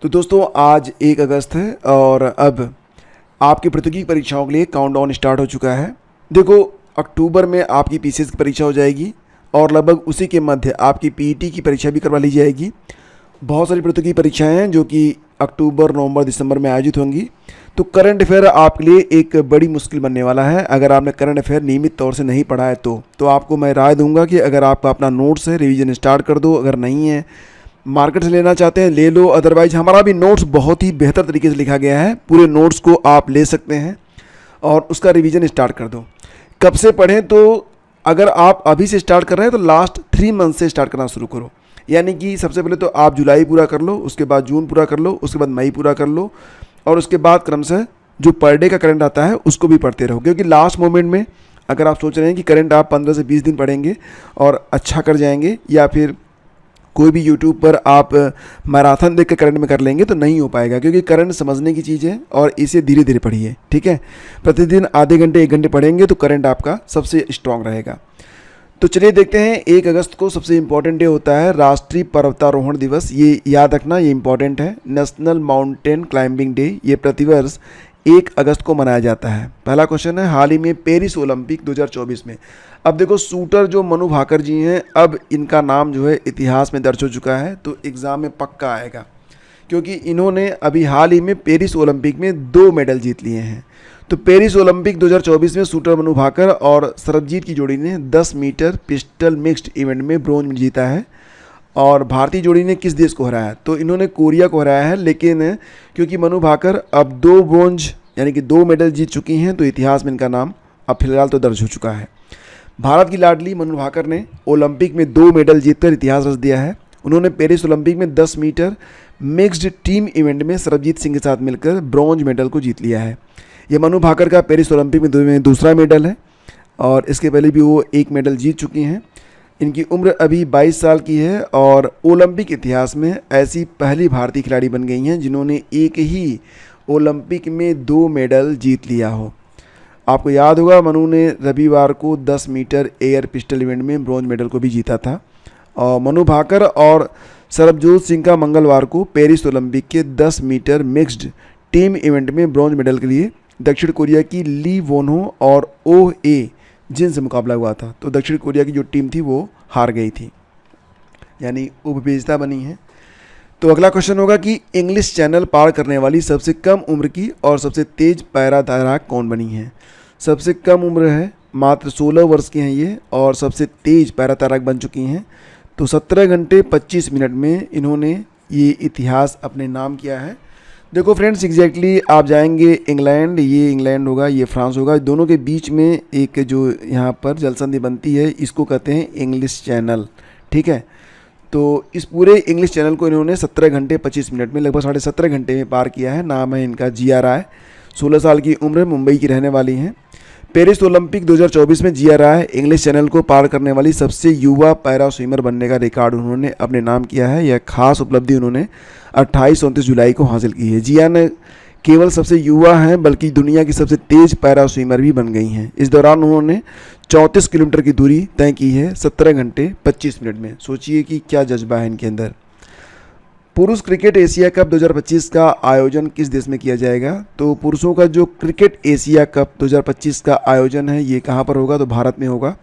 तो दोस्तों आज 1 अगस्त है और अब आपकी प्रतियोगी परीक्षाओं के लिए काउंटडाउन स्टार्ट हो चुका है। देखो, अक्टूबर में आपकी पीसीएस की परीक्षा हो जाएगी और लगभग उसी के मध्य आपकी पीईटी की परीक्षा भी करवा ली जाएगी। बहुत सारी प्रतियोगी परीक्षाएं हैं जो कि अक्टूबर, नवंबर, दिसंबर में आयोजित होंगी। तो करंट अफेयर आपके लिए एक बड़ी मुश्किल बनने वाला है। अगर आपने करंट अफेयर नियमित तौर से नहीं पढ़ा है तो आपको मैं राय दूंगा कि अगर आपका अपना नोट्स है, रिवीजन स्टार्ट कर दो। अगर नहीं है, मार्केट से लेना चाहते हैं ले लो, अदरवाइज हमारा भी नोट्स बहुत ही बेहतर तरीके से लिखा गया है। पूरे नोट्स को आप ले सकते हैं और उसका रिवीजन स्टार्ट कर दो। कब से पढ़ें? तो अगर आप अभी से स्टार्ट कर रहे हैं तो लास्ट 3 मंथ से स्टार्ट करना शुरू करो। यानी कि सबसे पहले तो आप जुलाई पूरा कर लो, उसके बाद जून पूरा कर लो, उसके बाद मई पूरा कर लो और उसके बाद क्रमशः जो पर डे का करंट आता है उसको भी पढ़ते रहो। क्योंकि लास्ट मोमेंट में अगर आप सोच रहे हैं कि करंट आप 15 से 20 दिन पढ़ेंगे और अच्छा कर जाएंगे, या फिर कोई भी यूट्यूब पर आप मैराथन देख के करंट में कर लेंगे, तो नहीं हो पाएगा। क्योंकि करंट समझने की चीज़ है और इसे धीरे धीरे पढ़िए, ठीक है। प्रतिदिन आधे घंटे 1 घंटे पढ़ेंगे तो करंट आपका सबसे स्ट्रांग रहेगा। तो चलिए देखते हैं। 1 अगस्त को सबसे इम्पॉर्टेंट डे होता है राष्ट्रीय पर्वतारोहण दिवस। ये याद रखना, ये इम्पॉर्टेंट है। नेशनल माउंटेन क्लाइंबिंग डे, ये प्रतिवर्ष 1 अगस्त को मनाया जाता है। पहला क्वेश्चन है, हाल ही में पेरिस ओलंपिक 2024 में, अब देखो शूटर जो मनु भाकर जी हैं, अब इनका नाम जो है इतिहास में दर्ज हो चुका है। तो एग्ज़ाम में पक्का आएगा क्योंकि इन्होंने अभी हाल ही में पेरिस ओलंपिक में 2 मेडल जीत लिए हैं। तो पेरिस ओलंपिक 2024 में शूटर मनु भाकर और सरबजीत की जोड़ी ने 10 मीटर पिस्टल मिक्स्ड इवेंट में ब्रोंज जीता है। और भारतीय जोड़ी ने किस देश को हराया? तो इन्होंने कोरिया को हराया है। लेकिन क्योंकि मनु भाकर अब 2 ब्रोंज यानी कि 2 मेडल जीत चुकी हैं तो इतिहास में इनका नाम अब फिलहाल तो दर्ज हो चुका है। भारत की लाडली मनु भाकर ने ओलंपिक में 2 मेडल जीतकर इतिहास रच दिया है। उन्होंने पेरिस ओलंपिक में 10 मीटर मिक्स्ड टीम इवेंट में सरबजीत सिंह के साथ मिलकर ब्रॉन्ज मेडल को जीत लिया है। यह मनु भाकर का पेरिस ओलंपिक में दूसरा मेडल है और इसके पहले भी वो 1 मेडल जीत चुकी हैं। इनकी उम्र अभी 22 साल की है और ओलंपिक इतिहास में ऐसी पहली भारतीय खिलाड़ी बन गई हैं जिन्होंने एक ही ओलंपिक में 2 मेडल जीत लिया हो। आपको याद होगा, मनु ने रविवार को 10 मीटर एयर पिस्टल इवेंट में ब्रॉन्ज मेडल को भी जीता था। और मनु भाकर और सरबजोत सिंह का मंगलवार को पेरिस ओलंपिक के 10 मीटर मिक्स्ड टीम इवेंट में ब्रॉन्ज मेडल के लिए दक्षिण कोरिया की ली वोनहो और ओह ए जिन से मुकाबला हुआ था। तो दक्षिण कोरिया की जो टीम थी वो हार गई थी, यानी उपविजेता बनी है। तो अगला क्वेश्चन होगा कि इंग्लिश चैनल पार करने वाली सबसे कम उम्र की और सबसे तेज पैरा तैराक कौन बनी है? सबसे कम उम्र है, मात्र 16 वर्ष की हैं ये और सबसे तेज पैरा तैराक बन चुकी हैं। तो 17 घंटे 25 मिनट में इन्होंने ये इतिहास अपने नाम किया है। देखो फ्रेंड्स, एग्जैक्टली आप जाएंगे इंग्लैंड, ये इंग्लैंड होगा, ये फ्रांस होगा, दोनों के बीच में एक जो यहाँ पर जलसंधि बनती है इसको कहते हैं इंग्लिश चैनल, ठीक है। तो इस पूरे इंग्लिश चैनल को इन्होंने 17 घंटे 25 मिनट में, लगभग 17.5 घंटे में पार किया है। नाम है इनका जिया राय, 16 साल की उम्र, मुंबई की रहने वाली हैं। पेरिस ओलंपिक 2024 में जिया राय इंग्लिश चैनल को पार करने वाली सबसे युवा पैरा स्विमर बनने का रिकॉर्ड उन्होंने अपने नाम किया है। यह खास उपलब्धि उन्होंने 28-29 जुलाई को हासिल की है। जिया ने केवल सबसे युवा हैं बल्कि दुनिया की सबसे तेज पैरा स्विमर भी बन गई हैं। इस दौरान उन्होंने 34 किलोमीटर की दूरी तय की है 17 घंटे 25 मिनट में। सोचिए कि क्या जज्बा है इनके अंदर। पुरुष क्रिकेट एशिया कप 2025 का आयोजन किस देश में किया जाएगा? तो पुरुषों का जो क्रिकेट एशिया कप 2025 का आयोजन है ये कहाँ पर होगा? तो भारत में होगा।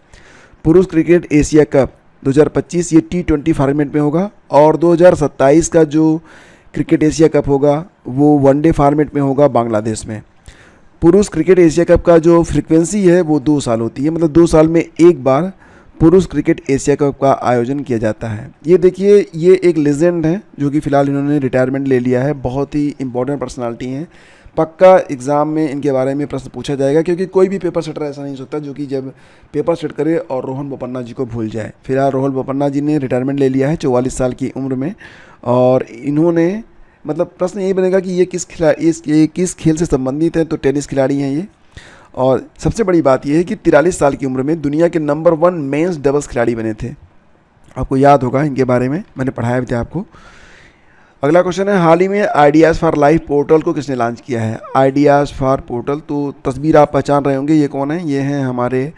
पुरुष क्रिकेट एशिया कप 2025 ये T20 फॉर्मेट में होगा और 2027 का जो क्रिकेट एशिया कप होगा वो वनडे फॉर्मेट में होगा बांग्लादेश में। पुरुष क्रिकेट एशिया कप का जो फ्रीक्वेंसी है वो 2 साल होती है, मतलब 2 साल में एक बार पुरुष क्रिकेट एशिया कप का आयोजन किया जाता है। ये देखिए, ये एक लेजेंड है जो कि फ़िलहाल इन्होंने रिटायरमेंट ले लिया है। बहुत ही इंपॉर्टेंट पर्सनालिटी हैं। पक्का एग्ज़ाम में इनके बारे में प्रश्न पूछा जाएगा क्योंकि कोई भी पेपर सेटर ऐसा नहीं हो सकता जो कि जब पेपर सेट करे और रोहन बोपन्ना जी को भूल जाए। फिलहाल रोहन बोपन्ना जी ने रिटायरमेंट ले लिया है 44 साल की उम्र में और इन्होंने, मतलब प्रश्न यही बनेगा कि ये किस खेल से संबंधित है? तो टेनिस खिलाड़ी हैं ये। और सबसे बड़ी बात यह है कि 43 साल की उम्र में दुनिया के नंबर 1 मेंस डबल्स खिलाड़ी बने थे। आपको याद होगा इनके बारे में, मैंने पढ़ाया भी था आपको। अगला क्वेश्चन है, हाल ही में आइडियाज़ फॉर लाइफ पोर्टल को किसने लॉन्च किया है? आइडियाज़ फॉर पोर्टल, तो तस्वीर आप पहचान रहे होंगे, ये कौन है? ये हैं हमारे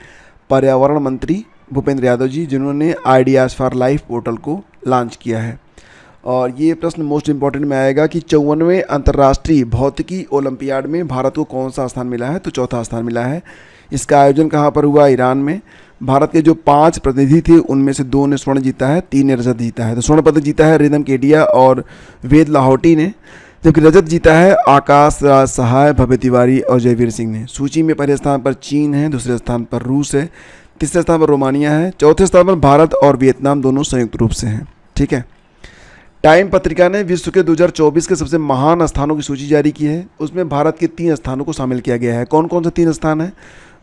पर्यावरण मंत्री भूपेंद्र यादव जी, जिन्होंने आइडियाज़ फॉर लाइफ पोर्टल को लॉन्च किया है। और ये प्रश्न मोस्ट इंपॉर्टेंट में आएगा कि 54वें अंतर्राष्ट्रीय भौतिकी ओलंपियाड में भारत को कौन सा स्थान मिला है, तो चौथा स्थान मिला है। इसका आयोजन कहाँ पर हुआ, ईरान में। भारत के जो 5 प्रतिनिधि थे उनमें से 2 ने स्वर्ण जीता है, 3 ने रजत जीता है। तो स्वर्ण पदक जीता है रिदम केडिया और वेद लाहौटी ने, जबकि रजत जीता है आकाश राज सहाय, भव्य तिवारी और जयवीर सिंह ने। सूची में पहले स्थान पर चीन है, दूसरे स्थान पर रूस है, तीसरे स्थान पर रोमानिया है, चौथे स्थान पर भारत और वियतनाम दोनों संयुक्त रूप से हैं। ठीक है। टाइम पत्रिका ने विश्व के 2024 के सबसे महान स्थानों की सूची जारी की है। उसमें भारत के 3 स्थानों को शामिल किया गया है। कौन कौन से 3 स्थान हैं?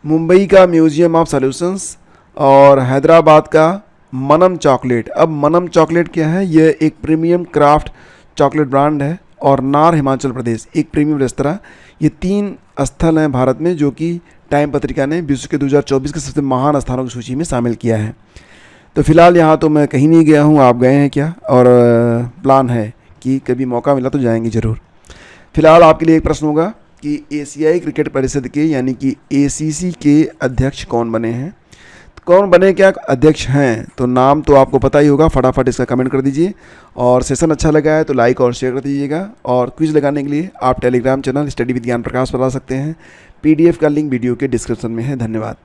मुंबई का म्यूजियम ऑफ सॉल्यूशंस और हैदराबाद का मनम चॉकलेट। अब मनम चॉकलेट क्या है? यह एक प्रीमियम क्राफ्ट चॉकलेट ब्रांड है। और नार हिमाचल प्रदेश एक प्रीमियम रेस्तरां। ये 3 स्थल हैं भारत में जो कि टाइम पत्रिका ने विश्व के 2024 के सबसे महान स्थानों की सूची में शामिल किया है। तो फिलहाल यहाँ तो मैं कहीं नहीं गया हूँ, आप गए हैं क्या? और प्लान है कि कभी मौका मिला तो जाएंगे ज़रूर। फिलहाल आपके लिए एक प्रश्न होगा कि एशियाई क्रिकेट परिषद के यानी कि ACC के अध्यक्ष कौन बने हैं? कौन बने, क्या अध्यक्ष हैं? तो नाम तो आपको पता ही होगा, फटाफट इसका कमेंट कर दीजिए। और सेशन अच्छा लगा है तो लाइक और शेयर कर दीजिएगा। और क्विज लगाने के लिए आप टेलीग्राम चैनल स्टडी विद ज्ञान प्रकाश पर आ सकते हैं। PDF का लिंक वीडियो के डिस्क्रिप्शन में है। धन्यवाद।